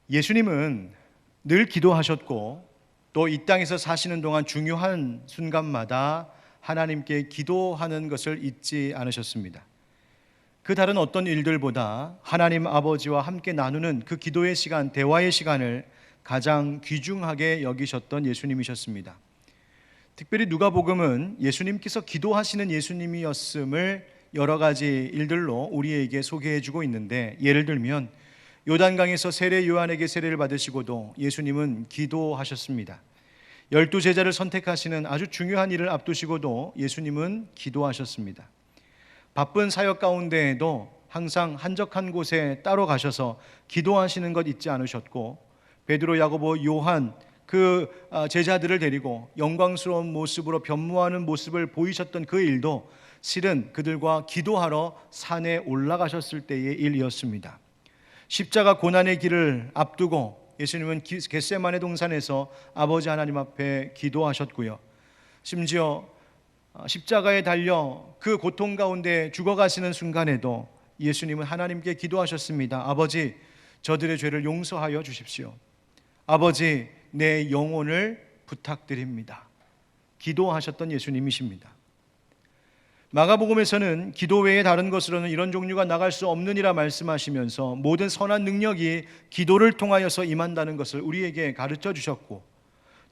예수님은 늘 기도하셨고 또 이 땅에서 사시는 동안 중요한 순간마다 하나님께 기도하는 것을 잊지 않으셨습니다. 그 다른 어떤 일들보다 하나님 아버지와 함께 나누는 그 기도의 시간, 대화의 시간을 가장 귀중하게 여기셨던 예수님이셨습니다. 특별히 누가복음은 예수님께서 기도하시는 예수님이었음을 여러 가지 일들로 우리에게 소개해주고 있는데, 예를 들면 요단강에서 세례 요한에게 세례를 받으시고도 예수님은 기도하셨습니다. 12제자를 선택하시는 아주 중요한 일을 앞두시고도 예수님은 기도하셨습니다. 바쁜 사역 가운데에도 항상 한적한 곳에 따로 가셔서 기도하시는 것 잊지 않으셨고, 베드로, 야고보, 요한 그 제자들을 데리고 영광스러운 모습으로 변모하는 모습을 보이셨던 그 일도 실은 그들과 기도하러 산에 올라가셨을 때의 일이었습니다. 십자가 고난의 길을 앞두고 예수님은 겟세마네 동산에서 아버지 하나님 앞에 기도하셨고요. 심지어 십자가에 달려 그 고통 가운데 죽어가시는 순간에도 예수님은 하나님께 기도하셨습니다. 아버지, 저들의 죄를 용서하여 주십시오. 아버지, 내 영혼을 부탁드립니다. 기도하셨던 예수님이십니다. 마가복음에서는 기도 외에 다른 것으로는 이런 종류가 나갈 수 없느니라 말씀하시면서 모든 선한 능력이 기도를 통하여서 임한다는 것을 우리에게 가르쳐 주셨고,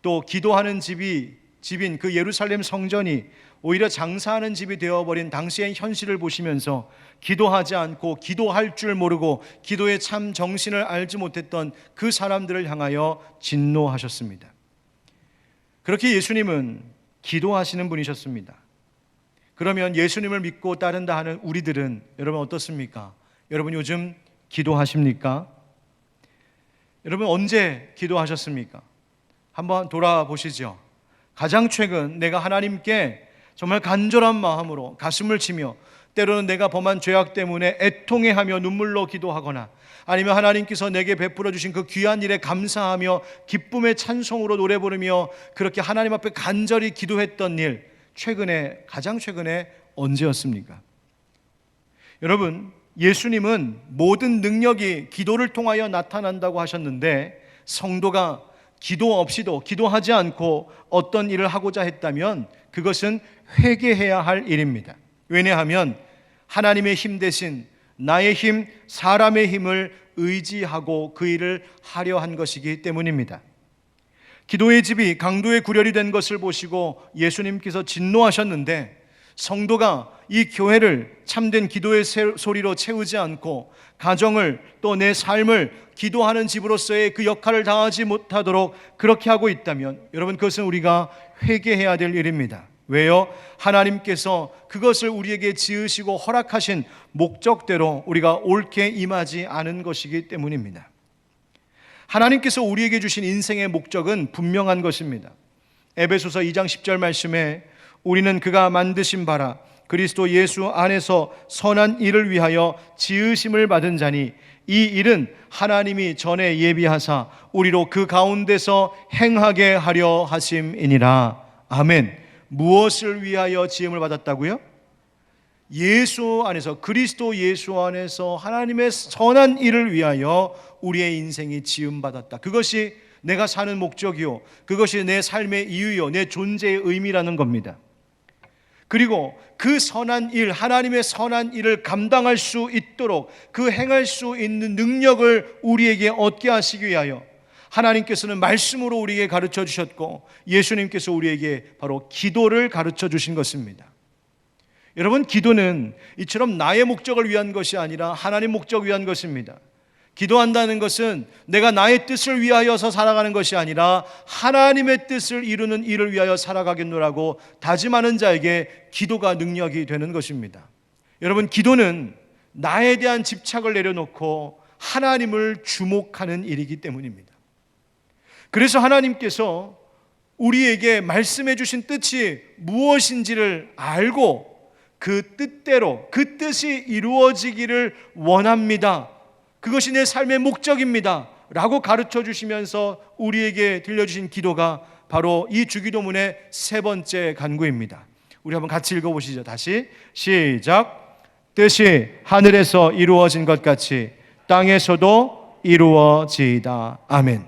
또 기도하는 집인 그 예루살렘 성전이 오히려 장사하는 집이 되어버린 당시의 현실을 보시면서 기도하지 않고 기도할 줄 모르고 기도의 참 정신을 알지 못했던 그 사람들을 향하여 진노하셨습니다. 그렇게 예수님은 기도하시는 분이셨습니다. 그러면 예수님을 믿고 따른다 하는 우리들은 여러분 어떻습니까? 여러분 요즘 기도하십니까? 여러분 언제 기도하셨습니까? 한번 돌아보시죠. 가장 최근 내가 하나님께 정말 간절한 마음으로 가슴을 치며, 때로는 내가 범한 죄악 때문에 애통해하며 눈물로 기도하거나, 아니면 하나님께서 내게 베풀어 주신 그 귀한 일에 감사하며 기쁨의 찬송으로 노래 부르며 그렇게 하나님 앞에 간절히 기도했던 일, 가장 최근에 언제였습니까? 여러분, 예수님은 모든 능력이 기도를 통하여 나타난다고 하셨는데, 성도가 기도 없이도, 기도하지 않고 어떤 일을 하고자 했다면 그것은 회개해야 할 일입니다. 왜냐하면 하나님의 힘 대신 나의 힘, 사람의 힘을 의지하고 그 일을 하려 한 것이기 때문입니다. 기도의 집이 강도의 구렬이 된 것을 보시고 예수님께서 진노하셨는데, 성도가 이 교회를 참된 기도의 소리로 채우지 않고 가정을, 또 내 삶을 기도하는 집으로서의 그 역할을 다하지 못하도록 그렇게 하고 있다면, 여러분 그것은 우리가 회개해야 될 일입니다. 왜요? 하나님께서 그것을 우리에게 지으시고 허락하신 목적대로 우리가 옳게 임하지 않은 것이기 때문입니다. 하나님께서 우리에게 주신 인생의 목적은 분명한 것입니다. 에베소서 2장 10절 말씀에 우리는 그가 만드신 바라 그리스도 예수 안에서 선한 일을 위하여 지으심을 받은 자니 이 일은 하나님이 전에 예비하사 우리로 그 가운데서 행하게 하려 하심이니라. 아멘. 무엇을 위하여 지음을 받았다고요? 예수 안에서, 그리스도 예수 안에서 하나님의 선한 일을 위하여 우리의 인생이 지음받았다. 그것이 내가 사는 목적이요, 그것이 내 삶의 이유요, 내 존재의 의미라는 겁니다. 그리고 그 선한 일, 하나님의 선한 일을 감당할 수 있도록 그 행할 수 있는 능력을 우리에게 얻게 하시기 위하여 하나님께서는 말씀으로 우리에게 가르쳐 주셨고, 예수님께서 우리에게 바로 기도를 가르쳐 주신 것입니다. 여러분, 기도는 이처럼 나의 목적을 위한 것이 아니라 하나님 목적 위한 것입니다. 기도한다는 것은 내가 나의 뜻을 위하여서 살아가는 것이 아니라 하나님의 뜻을 이루는 일을 위하여 살아가겠노라고 다짐하는 자에게 기도가 능력이 되는 것입니다. 여러분, 기도는 나에 대한 집착을 내려놓고 하나님을 주목하는 일이기 때문입니다. 그래서 하나님께서 우리에게 말씀해 주신 뜻이 무엇인지를 알고 그 뜻대로, 그 뜻이 이루어지기를 원합니다. 그것이 내 삶의 목적입니다 라고 가르쳐 주시면서 우리에게 들려주신 기도가 바로 이 주기도문의 세 번째 간구입니다. 우리 한번 같이 읽어보시죠. 다시 시작. 뜻이 하늘에서 이루어진 것 같이 땅에서도 이루어지이다. 아멘.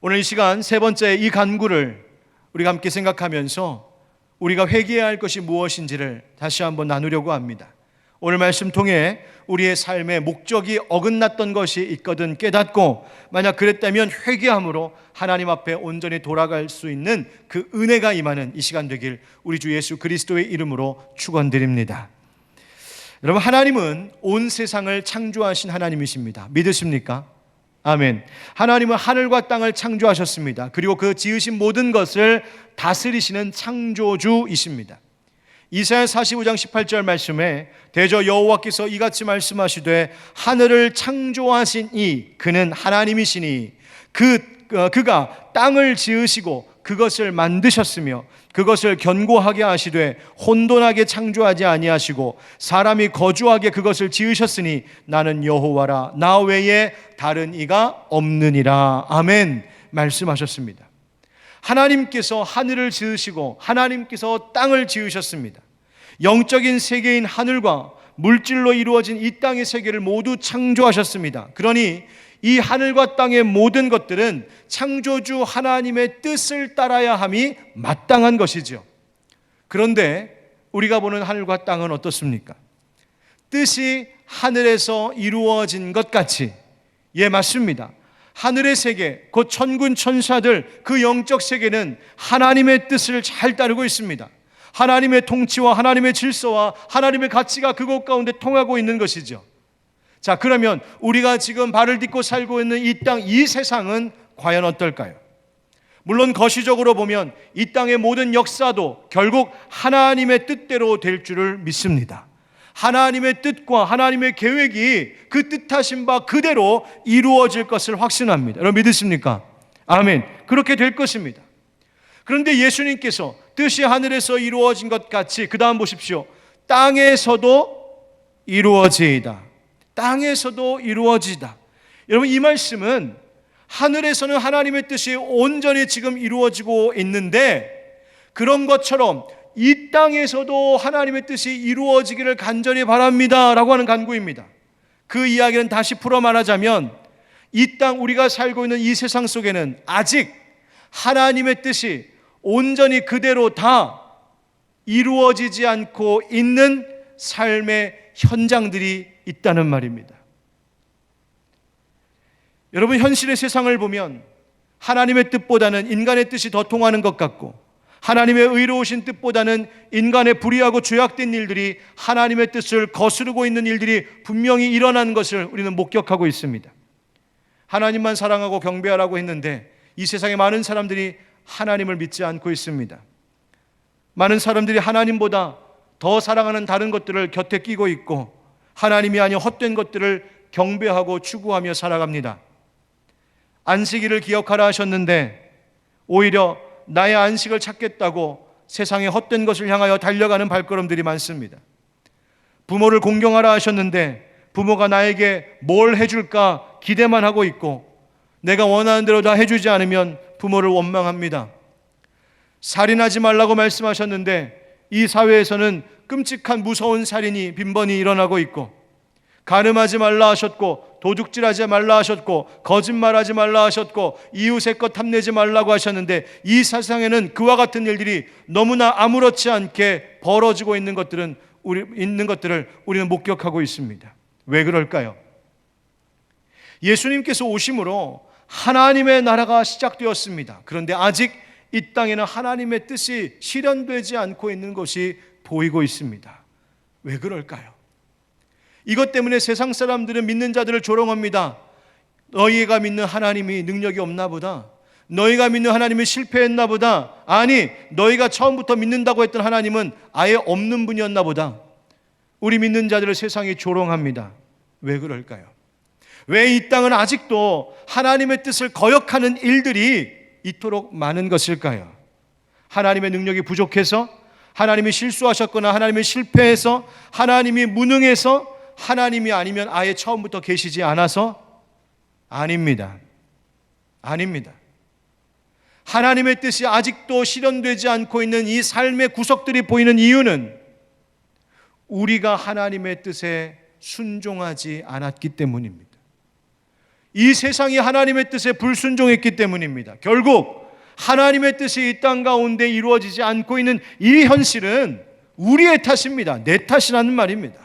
오늘 이 시간 세 번째 이 간구를 우리가 함께 생각하면서 우리가 회개해야 할 것이 무엇인지를 다시 한번 나누려고 합니다. 오늘 말씀 통해 우리의 삶의 목적이 어긋났던 것이 있거든 깨닫고, 만약 그랬다면 회개함으로 하나님 앞에 온전히 돌아갈 수 있는 그 은혜가 임하는 이 시간 되길 우리 주 예수 그리스도의 이름으로 축원드립니다. 여러분, 하나님은 온 세상을 창조하신 하나님이십니다. 믿으십니까? 아멘. 하나님은 하늘과 땅을 창조하셨습니다. 그리고 그 지으신 모든 것을 다스리시는 창조주이십니다. 이사야 45장 18절 말씀에 대저 여호와께서 이같이 말씀하시되 하늘을 창조하신 그는 하나님이시니 그가 땅을 지으시고 그것을 만드셨으며 그것을 견고하게 하시되 혼돈하게 창조하지 아니하시고 사람이 거주하게 그것을 지으셨으니 나는 여호와라 나 외에 다른 이가 없느니라. 아멘. 말씀하셨습니다. 하나님께서 하늘을 지으시고 하나님께서 땅을 지으셨습니다. 영적인 세계인 하늘과 물질로 이루어진 이 땅의 세계를 모두 창조하셨습니다. 그러니 이 하늘과 땅의 모든 것들은 창조주 하나님의 뜻을 따라야 함이 마땅한 것이죠. 그런데 우리가 보는 하늘과 땅은 어떻습니까? 뜻이 하늘에서 이루어진 것 같이, 예, 맞습니다. 하늘의 세계, 곧 천군 천사들, 그 영적 세계는 하나님의 뜻을 잘 따르고 있습니다. 하나님의 통치와 하나님의 질서와 하나님의 가치가 그곳 가운데 통하고 있는 것이죠. 자, 그러면 우리가 지금 발을 딛고 살고 있는 이 땅, 이 세상은 과연 어떨까요? 물론 거시적으로 보면 이 땅의 모든 역사도 결국 하나님의 뜻대로 될 줄을 믿습니다. 하나님의 뜻과 하나님의 계획이 그 뜻하신 바 그대로 이루어질 것을 확신합니다. 여러분 믿으십니까? 아멘. 그렇게 될 것입니다. 그런데 예수님께서 뜻이 하늘에서 이루어진 것 같이, 그 다음 보십시오. 땅에서도 이루어지이다. 땅에서도 이루어지다. 여러분, 이 말씀은 하늘에서는 하나님의 뜻이 온전히 지금 이루어지고 있는데 그런 것처럼 이 땅에서도 하나님의 뜻이 이루어지기를 간절히 바랍니다 라고 하는 간구입니다. 그 이야기는 다시 풀어 말하자면 이 땅, 우리가 살고 있는 이 세상 속에는 아직 하나님의 뜻이 온전히 그대로 다 이루어지지 않고 있는 삶의 현장들이 있다는 말입니다. 여러분, 현실의 세상을 보면 하나님의 뜻보다는 인간의 뜻이 더 통하는 것 같고, 하나님의 의로우신 뜻보다는 인간의 불의하고 죄악된 일들이 하나님의 뜻을 거스르고 있는 일들이 분명히 일어나는 것을 우리는 목격하고 있습니다. 하나님만 사랑하고 경배하라고 했는데 이 세상에 많은 사람들이 하나님을 믿지 않고 있습니다. 많은 사람들이 하나님보다 더 사랑하는 다른 것들을 곁에 끼고 있고 하나님이 아닌 헛된 것들을 경배하고 추구하며 살아갑니다. 안식일을 기억하라 하셨는데 오히려 나의 안식을 찾겠다고 세상의 헛된 것을 향하여 달려가는 발걸음들이 많습니다. 부모를 공경하라 하셨는데 부모가 나에게 뭘 해줄까 기대만 하고 있고 내가 원하는 대로 다 해주지 않으면 부모를 원망합니다. 살인하지 말라고 말씀하셨는데 이 사회에서는 끔찍한 무서운 살인이 빈번히 일어나고 있고, 간음하지 말라 하셨고 도둑질하지 말라 하셨고 거짓말하지 말라 하셨고 이웃의 것 탐내지 말라고 하셨는데 이 세상에는 그와 같은 일들이 너무나 아무렇지 않게 벌어지고 있는 것들을 우리는 목격하고 있습니다. 왜 그럴까요? 예수님께서 오심으로 하나님의 나라가 시작되었습니다. 그런데 아직 이 땅에는 하나님의 뜻이 실현되지 않고 있는 것이 보이고 있습니다. 왜 그럴까요? 이것 때문에 세상 사람들은 믿는 자들을 조롱합니다. 너희가 믿는 하나님이 능력이 없나 보다. 너희가 믿는 하나님이 실패했나 보다. 아니, 너희가 처음부터 믿는다고 했던 하나님은 아예 없는 분이었나 보다. 우리 믿는 자들을 세상이 조롱합니다. 왜 그럴까요? 왜 이 땅은 아직도 하나님의 뜻을 거역하는 일들이 이토록 많은 것일까요? 하나님의 능력이 부족해서, 하나님이 실수하셨거나 하나님이 실패해서, 하나님이 무능해서, 하나님이 아니면 아예 처음부터 계시지 않아서? 아닙니다. 아닙니다. 하나님의 뜻이 아직도 실현되지 않고 있는 이 삶의 구석들이 보이는 이유는 우리가 하나님의 뜻에 순종하지 않았기 때문입니다. 이 세상이 하나님의 뜻에 불순종했기 때문입니다. 결국 하나님의 뜻이 이 땅 가운데 이루어지지 않고 있는 이 현실은 우리의 탓입니다. 내 탓이라는 말입니다.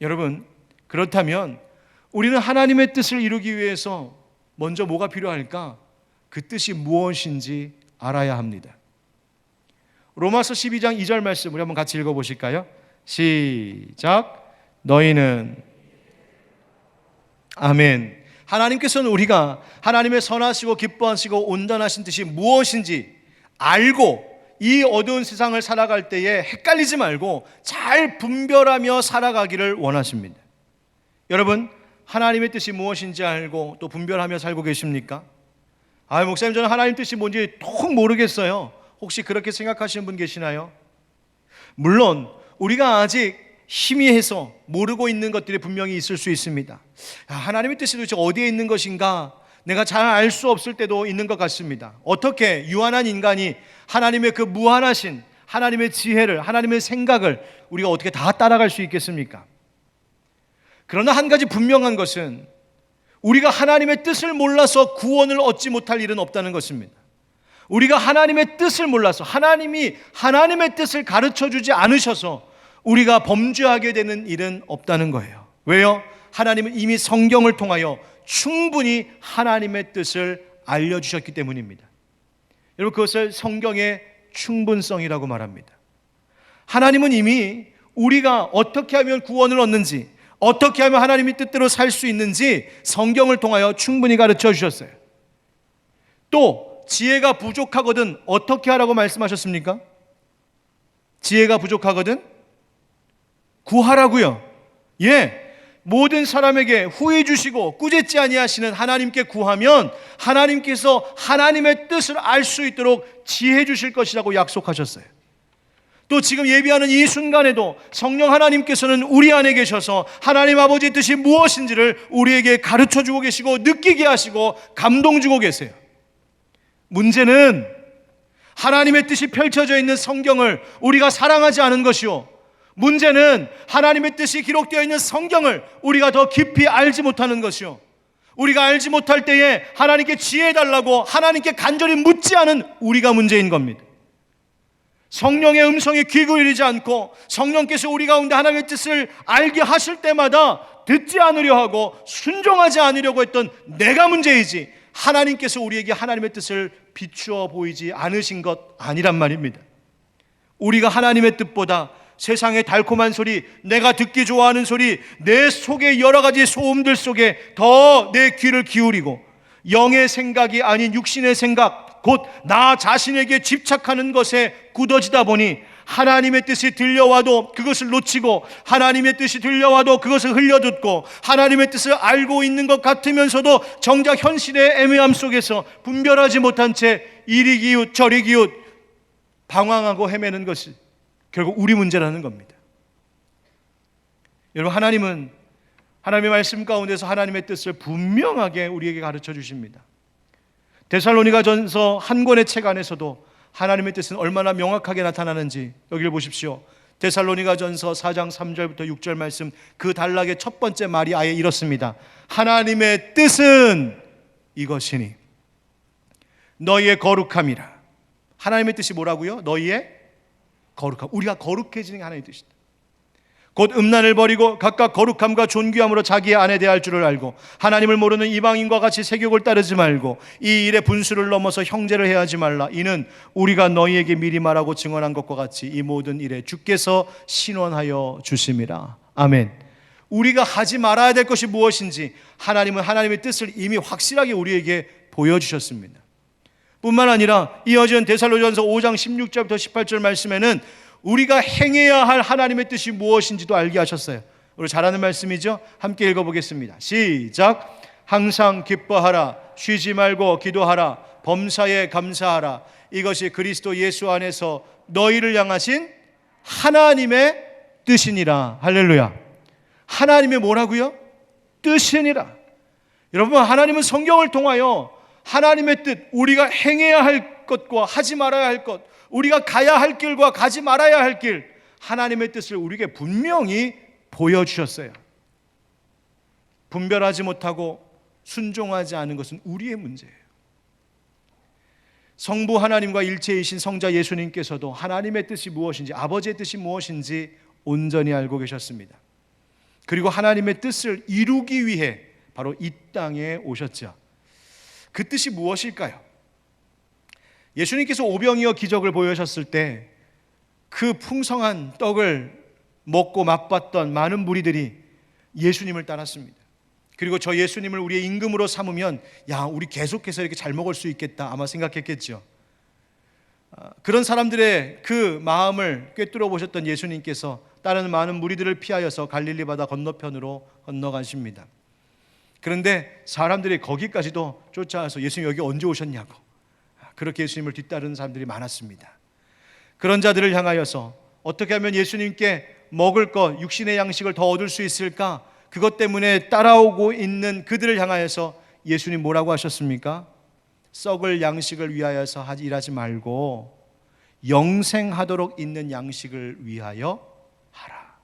여러분, 그렇다면 우리는 하나님의 뜻을 이루기 위해서 먼저 뭐가 필요할까? 그 뜻이 무엇인지 알아야 합니다. 로마서 12장 2절 말씀 우리 한번 같이 읽어보실까요? 시작. 너희는 아멘. 하나님께서는 우리가 하나님의 선하시고 기뻐하시고 온전하신 뜻이 무엇인지 알고 이 어두운 세상을 살아갈 때에 헷갈리지 말고 잘 분별하며 살아가기를 원하십니다. 여러분, 하나님의 뜻이 무엇인지 알고 또 분별하며 살고 계십니까? 목사님, 저는 하나님 뜻이 뭔지 통 모르겠어요. 혹시 그렇게 생각하시는 분 계시나요? 물론 우리가 아직 희미해서 모르고 있는 것들이 분명히 있을 수 있습니다. 하나님의 뜻이 도대체 어디에 있는 것인가 내가 잘 알 수 없을 때도 있는 것 같습니다. 어떻게 유한한 인간이 하나님의 그 무한하신 하나님의 지혜를, 하나님의 생각을 우리가 어떻게 다 따라갈 수 있겠습니까? 그러나 한 가지 분명한 것은 우리가 하나님의 뜻을 몰라서 구원을 얻지 못할 일은 없다는 것입니다. 우리가 하나님의 뜻을 몰라서 하나님이 하나님의 뜻을 가르쳐주지 않으셔서 우리가 범죄하게 되는 일은 없다는 거예요. 왜요? 하나님은 이미 성경을 통하여 충분히 하나님의 뜻을 알려주셨기 때문입니다. 여러분, 그것을 성경의 충분성이라고 말합니다. 하나님은 이미 우리가 어떻게 하면 구원을 얻는지, 어떻게 하면 하나님의 뜻대로 살 수 있는지 성경을 통하여 충분히 가르쳐 주셨어요. 또 지혜가 부족하거든 어떻게 하라고 말씀하셨습니까? 지혜가 부족하거든 구하라고요. 모든 사람에게 후히 주시고 꾸짖지 아니하시는 하나님께 구하면 하나님께서 하나님의 뜻을 알 수 있도록 지혜 주실 것이라고 약속하셨어요. 또 지금 예비하는 이 순간에도 성령 하나님께서는 우리 안에 계셔서 하나님 아버지의 뜻이 무엇인지를 우리에게 가르쳐 주고 계시고 느끼게 하시고 감동 주고 계세요. 문제는 하나님의 뜻이 펼쳐져 있는 성경을 우리가 사랑하지 않은 것이요, 문제는 하나님의 뜻이 기록되어 있는 성경을 우리가 더 깊이 알지 못하는 것이요, 우리가 알지 못할 때에 하나님께 지혜해달라고 하나님께 간절히 묻지 않은 우리가 문제인 겁니다. 성령의 음성에 귀 기울이지 않고 성령께서 우리 가운데 하나님의 뜻을 알게 하실 때마다 듣지 않으려 하고 순종하지 않으려고 했던 내가 문제이지, 하나님께서 우리에게 하나님의 뜻을 비추어 보이지 않으신 것 아니란 말입니다. 우리가 하나님의 뜻보다 세상의 달콤한 소리, 내가 듣기 좋아하는 소리, 내 속의 여러 가지 소음들 속에 더 내 귀를 기울이고 영의 생각이 아닌 육신의 생각, 곧 나 자신에게 집착하는 것에 굳어지다 보니 하나님의 뜻이 들려와도 그것을 놓치고 하나님의 뜻이 들려와도 그것을 흘려듣고 하나님의 뜻을 알고 있는 것 같으면서도 정작 현실의 애매함 속에서 분별하지 못한 채 이리 기웃 저리 기웃 방황하고 헤매는 것이 결국 우리 문제라는 겁니다. 여러분, 하나님은 하나님의 말씀 가운데서 하나님의 뜻을 분명하게 우리에게 가르쳐 주십니다. 데살로니가전서 한 권의 책 안에서도 하나님의 뜻은 얼마나 명확하게 나타나는지 여기를 보십시오. 데살로니가전서 4장 3절부터 6절 말씀, 그 단락의 첫 번째 말이 아예 이렇습니다. 하나님의 뜻은 이것이니 너희의 거룩함이라. 하나님의 뜻이 뭐라고요? 너희의 거룩함. 우리가 거룩해지는 게 하나님의 뜻이다. 곧 음란을 버리고 각각 거룩함과 존귀함으로 자기의 안에 대할 줄을 알고 하나님을 모르는 이방인과 같이 세욕을 따르지 말고 이 일에 분수를 넘어서 형제를 해하지 말라. 이는 우리가 너희에게 미리 말하고 증언한 것과 같이 이 모든 일에 주께서 신원하여 주심이라. 아멘. 우리가 하지 말아야 될 것이 무엇인지 하나님은 하나님의 뜻을 이미 확실하게 우리에게 보여주셨습니다. 뿐만 아니라 이어지는 데살로니가전서 5장 16절부터 18절 말씀에는 우리가 행해야 할 하나님의 뜻이 무엇인지도 알게 하셨어요. 우리 잘 아는 말씀이죠? 함께 읽어보겠습니다. 시작. 항상 기뻐하라, 쉬지 말고 기도하라, 범사에 감사하라. 이것이 그리스도 예수 안에서 너희를 향하신 하나님의 뜻이니라. 할렐루야. 하나님의 뭐라고요? 뜻이니라. 여러분, 하나님은 성경을 통하여 하나님의 뜻, 우리가 행해야 할 것과 하지 말아야 할 것, 우리가 가야 할 길과 가지 말아야 할 길, 하나님의 뜻을 우리에게 분명히 보여주셨어요. 분별하지 못하고 순종하지 않은 것은 우리의 문제예요. 성부 하나님과 일체이신 성자 예수님께서도 하나님의 뜻이 무엇인지, 아버지의 뜻이 무엇인지 온전히 알고 계셨습니다. 그리고 하나님의 뜻을 이루기 위해 바로 이 땅에 오셨죠. 그 뜻이 무엇일까요? 예수님께서 오병이어 기적을 보여주셨을 때 그 풍성한 떡을 먹고 맛봤던 많은 무리들이 예수님을 따랐습니다. 그리고 저 예수님을 우리의 임금으로 삼으면 야, 우리 계속해서 이렇게 잘 먹을 수 있겠다 아마 생각했겠죠. 그런 사람들의 그 마음을 꿰뚫어 보셨던 예수님께서 다른 많은 무리들을 피하여서 갈릴리 바다 건너편으로 건너가십니다. 그런데 사람들이 거기까지도 쫓아와서 예수님 여기 언제 오셨냐고 그렇게 예수님을 뒤따르는 사람들이 많았습니다. 그런 자들을 향하여서 어떻게 하면 예수님께 먹을 것, 육신의 양식을 더 얻을 수 있을까? 그것 때문에 따라오고 있는 그들을 향하여서 예수님 뭐라고 하셨습니까? 썩을 양식을 위하여서 일하지 말고 영생하도록 있는 양식을 위하여 하라.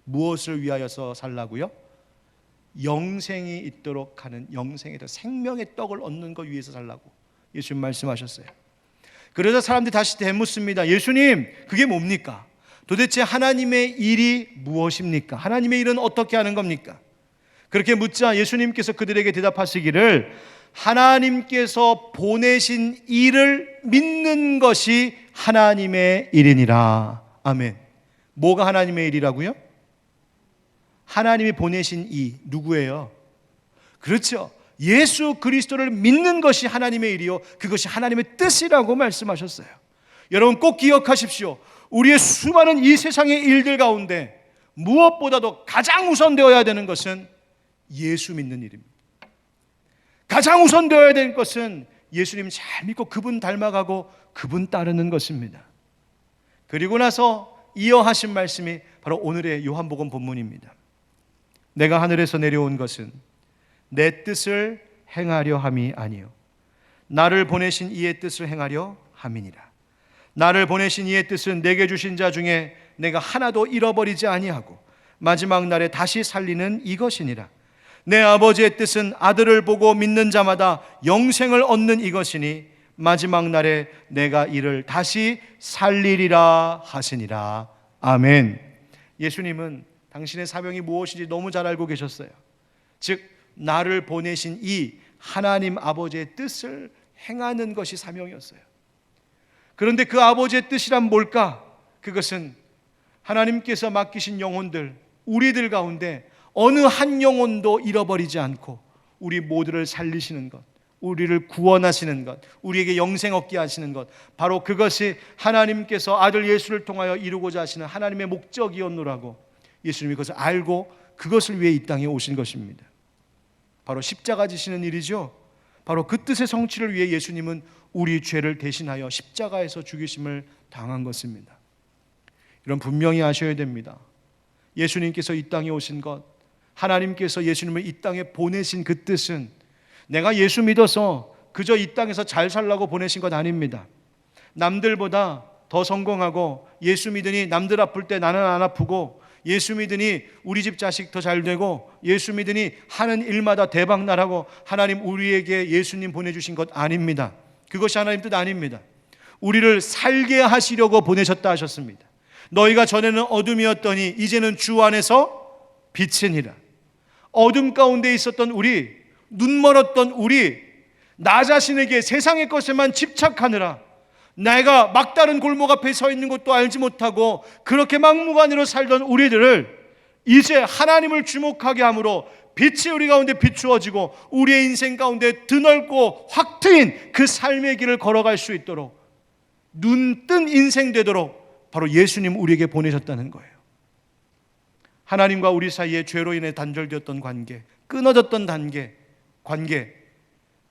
무엇을 위하여서 살라고요? 영생이 있도록 하는, 영생에 대한 생명의 떡을 얻는 것 위해서 살라고 예수님 말씀하셨어요. 그래서 사람들이 다시 되묻습니다. 예수님, 그게 뭡니까? 도대체 하나님의 일이 무엇입니까? 하나님의 일은 어떻게 하는 겁니까? 그렇게 묻자 예수님께서 그들에게 대답하시기를 하나님께서 보내신 일을 믿는 것이 하나님의 일이니라. 아멘. 뭐가 하나님의 일이라고요? 하나님이 보내신 이 누구예요? 그렇죠. 예수 그리스도를 믿는 것이 하나님의 일이요 그것이 하나님의 뜻이라고 말씀하셨어요. 여러분 꼭 기억하십시오. 우리의 수많은 이 세상의 일들 가운데 무엇보다도 가장 우선되어야 되는 것은 예수 믿는 일입니다. 가장 우선되어야 될 것은 예수님 잘 믿고 그분 닮아가고 그분 따르는 것입니다. 그리고 나서 이어 하신 말씀이 바로 오늘의 요한복음 본문입니다. 내가 하늘에서 내려온 것은 내 뜻을 행하려 함이 아니요 나를 보내신 이의 뜻을 행하려 함이니라. 나를 보내신 이의 뜻은 내게 주신 자 중에 내가 하나도 잃어버리지 아니하고 마지막 날에 다시 살리는 이것이니라. 내 아버지의 뜻은 아들을 보고 믿는 자마다 영생을 얻는 이것이니 마지막 날에 내가 이를 다시 살리리라 하시니라. 아멘. 예수님은 당신의 사명이 무엇인지 너무 잘 알고 계셨어요. 즉 나를 보내신 이 하나님 아버지의 뜻을 행하는 것이 사명이었어요. 그런데 그 아버지의 뜻이란 뭘까? 그것은 하나님께서 맡기신 영혼들, 우리들 가운데 어느 한 영혼도 잃어버리지 않고 우리 모두를 살리시는 것, 우리를 구원하시는 것, 우리에게 영생 얻게 하시는 것, 바로 그것이 하나님께서 아들 예수를 통하여 이루고자 하시는 하나님의 목적이었노라고 예수님이 그것을 알고 그것을 위해 이 땅에 오신 것입니다. 바로 십자가 지시는 일이죠. 바로 그 뜻의 성취를 위해 예수님은 우리 죄를 대신하여 십자가에서 죽이심을 당한 것입니다. 이런 분명히 아셔야 됩니다. 예수님께서 이 땅에 오신 것, 하나님께서 예수님을 이 땅에 보내신 그 뜻은 내가 예수 믿어서 그저 이 땅에서 잘 살라고 보내신 것 아닙니다. 남들보다 더 성공하고 예수 믿으니 남들 아플 때 나는 안 아프고 예수 믿으니 우리 집 자식 더 잘 되고 예수 믿으니 하는 일마다 대박 나라고 하나님 우리에게 예수님 보내주신 것 아닙니다. 그것이 하나님 뜻 아닙니다. 우리를 살게 하시려고 보내셨다 하셨습니다. 너희가 전에는 어둠이었더니 이제는 주 안에서 빛이니라. 어둠 가운데 있었던 우리, 눈 멀었던 우리, 나 자신에게 세상의 것에만 집착하느라 내가 막다른 골목 앞에 서 있는 것도 알지 못하고 그렇게 막무가내로 살던 우리들을 이제 하나님을 주목하게 함으로 빛이 우리 가운데 비추어지고 우리의 인생 가운데 드넓고 확 트인 그 삶의 길을 걸어갈 수 있도록 눈 뜬 인생 되도록 바로 예수님 우리에게 보내셨다는 거예요. 하나님과 우리 사이에 죄로 인해 단절되었던 관계, 끊어졌던 관계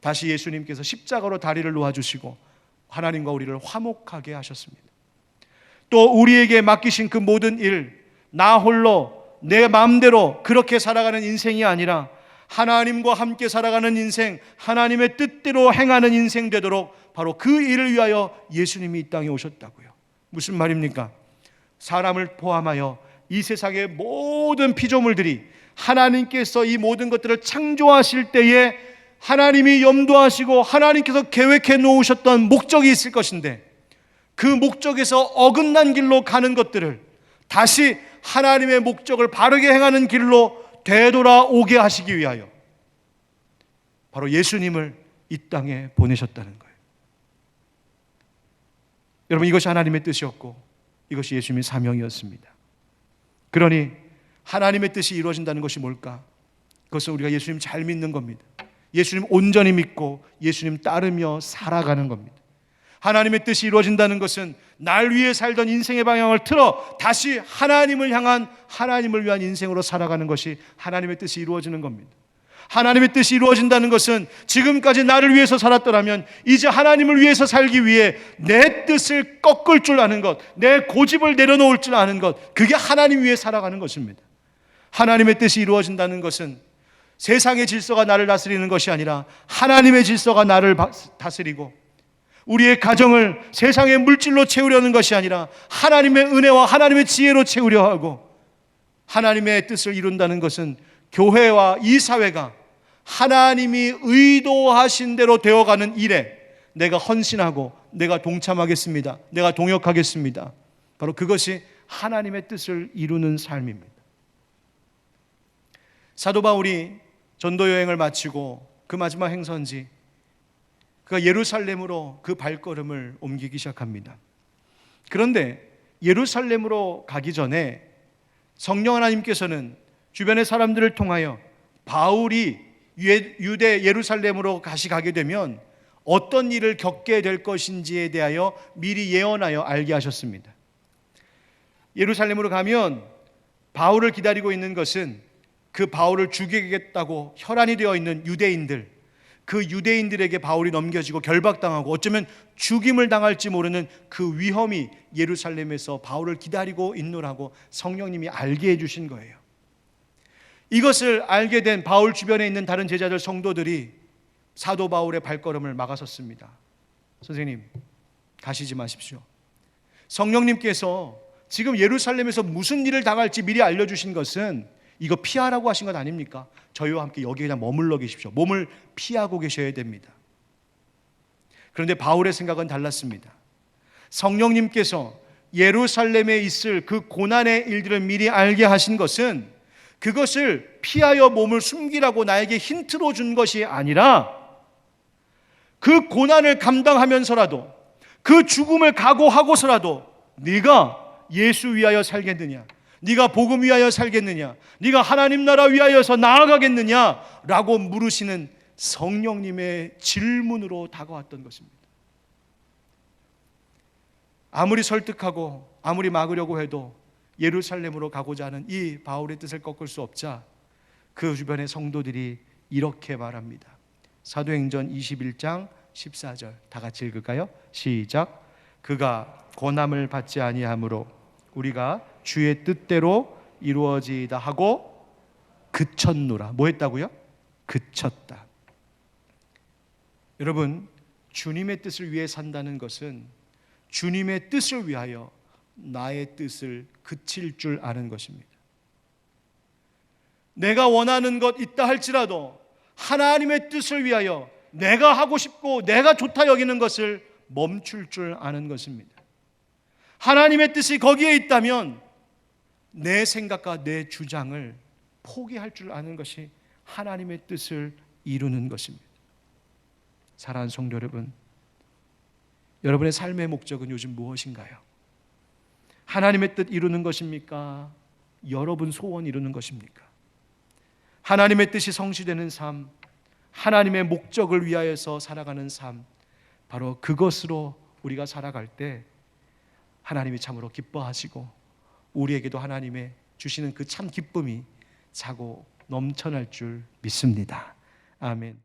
다시 예수님께서 십자가로 다리를 놓아주시고 하나님과 우리를 화목하게 하셨습니다. 또 우리에게 맡기신 그 모든 일, 나 홀로 내 마음대로 그렇게 살아가는 인생이 아니라 하나님과 함께 살아가는 인생, 하나님의 뜻대로 행하는 인생 되도록 바로 그 일을 위하여 예수님이 이 땅에 오셨다고요. 무슨 말입니까? 사람을 포함하여 이 세상의 모든 피조물들이 하나님께서 이 모든 것들을 창조하실 때에 하나님이 염두하시고 하나님께서 계획해 놓으셨던 목적이 있을 것인데, 그 목적에서 어긋난 길로 가는 것들을 다시 하나님의 목적을 바르게 행하는 길로 되돌아오게 하시기 위하여 바로 예수님을 이 땅에 보내셨다는 거예요. 여러분, 이것이 하나님의 뜻이었고 이것이 예수님의 사명이었습니다. 그러니 하나님의 뜻이 이루어진다는 것이 뭘까? 그것은 우리가 예수님 잘 믿는 겁니다. 예수님 온전히 믿고 예수님 따르며 살아가는 겁니다. 하나님의 뜻이 이루어진다는 것은 날 위해 살던 인생의 방향을 틀어 다시 하나님을 향한, 하나님을 위한 인생으로 살아가는 것이 하나님의 뜻이 이루어지는 겁니다. 하나님의 뜻이 이루어진다는 것은 지금까지 나를 위해서 살았더라면 이제 하나님을 위해서 살기 위해 내 뜻을 꺾을 줄 아는 것, 내 고집을 내려놓을 줄 아는 것, 그게 하나님 위해 살아가는 것입니다. 하나님의 뜻이 이루어진다는 것은 세상의 질서가 나를 다스리는 것이 아니라 하나님의 질서가 나를 다스리고, 우리의 가정을 세상의 물질로 채우려는 것이 아니라 하나님의 은혜와 하나님의 지혜로 채우려 하고, 하나님의 뜻을 이룬다는 것은 교회와 이 사회가 하나님이 의도하신 대로 되어가는 일에 내가 헌신하고 내가 동참하겠습니다, 내가 동역하겠습니다. 바로 그것이 하나님의 뜻을 이루는 삶입니다. 사도 바울이 전도 여행을 마치고 그 마지막 행선지, 그가 예루살렘으로 그 발걸음을 옮기기 시작합니다. 그런데 예루살렘으로 가기 전에 성령 하나님께서는 주변의 사람들을 통하여 바울이 유대 예루살렘으로 다시 가게 되면 어떤 일을 겪게 될 것인지에 대하여 미리 예언하여 알게 하셨습니다. 예루살렘으로 가면 바울을 기다리고 있는 것은 그 바울을 죽이겠다고 혈안이 되어 있는 유대인들, 그 유대인들에게 바울이 넘겨지고 결박당하고 어쩌면 죽임을 당할지 모르는 그 위험이 예루살렘에서 바울을 기다리고 있노라고 성령님이 알게 해주신 거예요. 이것을 알게 된 바울 주변에 있는 다른 제자들, 성도들이 사도 바울의 발걸음을 막아섰습니다. 선생님, 가시지 마십시오. 성령님께서 지금 예루살렘에서 무슨 일을 당할지 미리 알려주신 것은 이거 피하라고 하신 것 아닙니까? 저희와 함께 여기에 그냥 머물러 계십시오. 몸을 피하고 계셔야 됩니다. 그런데 바울의 생각은 달랐습니다. 성령님께서 예루살렘에 있을 그 고난의 일들을 미리 알게 하신 것은 그것을 피하여 몸을 숨기라고 나에게 힌트로 준 것이 아니라, 그 고난을 감당하면서라도, 그 죽음을 각오하고서라도 네가 예수 위하여 살겠느냐, 네가 복음 위하여 살겠느냐, 네가 하나님 나라 위하여서 나아가겠느냐라고 물으시는 성령님의 질문으로 다가왔던 것입니다. 아무리 설득하고 아무리 막으려고 해도 예루살렘으로 가고자 하는 이 바울의 뜻을 꺾을 수 없자 그 주변의 성도들이 이렇게 말합니다. 사도행전 21장 14절 다 같이 읽을까요? 시작. 그가 고난을 받지 아니하므로 우리가 주의 뜻대로 이루어지이다 하고 그쳤노라. 뭐 했다고요? 그쳤다. 여러분, 주님의 뜻을 위해 산다는 것은 주님의 뜻을 위하여 나의 뜻을 그칠 줄 아는 것입니다. 내가 원하는 것 있다 할지라도 하나님의 뜻을 위하여 내가 하고 싶고 내가 좋다 여기는 것을 멈출 줄 아는 것입니다. 하나님의 뜻이 거기에 있다면 내 생각과 내 주장을 포기할 줄 아는 것이 하나님의 뜻을 이루는 것입니다. 사랑하는 성도 여러분, 여러분의 삶의 목적은 요즘 무엇인가요? 하나님의 뜻 이루는 것입니까? 여러분 소원 이루는 것입니까? 하나님의 뜻이 성취되는 삶, 하나님의 목적을 위하여서 살아가는 삶, 바로 그것으로 우리가 살아갈 때 하나님이 참으로 기뻐하시고 우리에게도 하나님의 주시는 그 참 기쁨이 차고 넘쳐날 줄 믿습니다. 아멘.